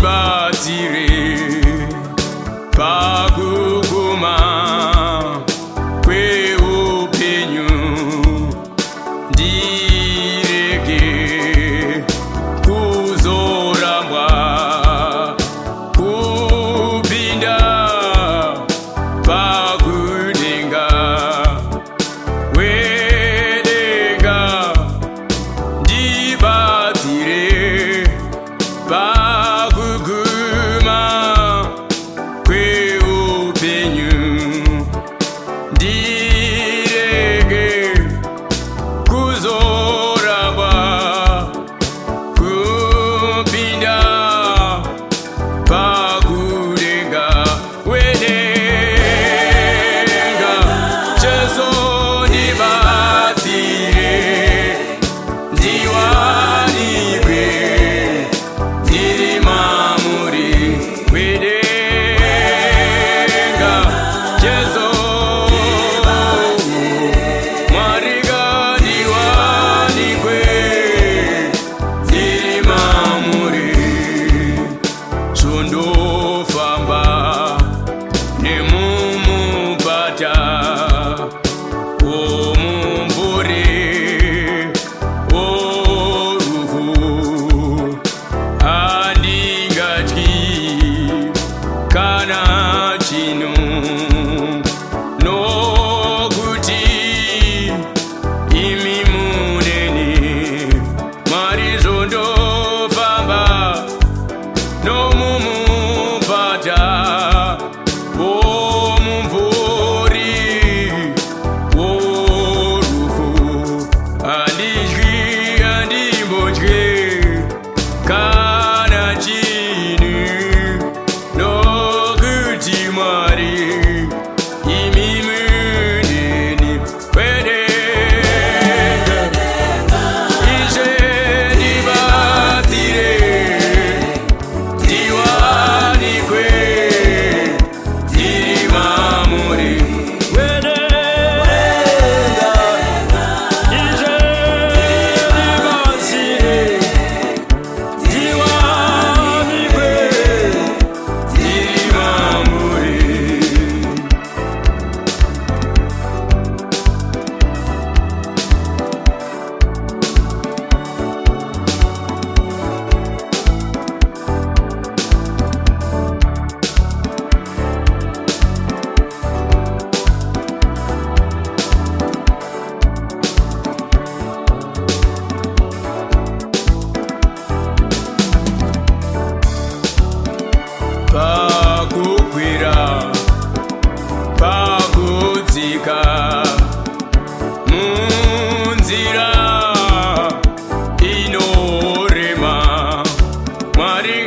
ndibatsire pakuguma kweupenyu, ndirege kuzorambwa kupinda pakudenga. Wedenga ndibatsire pakuguma kweupenyu, ndirege kuzorambwa kupinda pakudenga. Wedenga Jesu ndibatsire ndiwanikwe ndiri mamuri. Wedenga Jesu mwariga ndiwanikwe ndiri mamuri. Chondofamba nemumubata womumvuri worufu, handingatyi kana chino, nokuti imi muneni Mwari. Zvondofamba nomumubata womumvuri worufu, handityi handimbotye kana chini, nokuti Mwari imi muneni. Wedenga Ishe ndibatsire ndiwanikwe ndiri mamuri. Wedenga Ishe ndibatsire ndiwanikwe ndiri mamuri. Pakukwira pakudzika munzira inorema, Mwari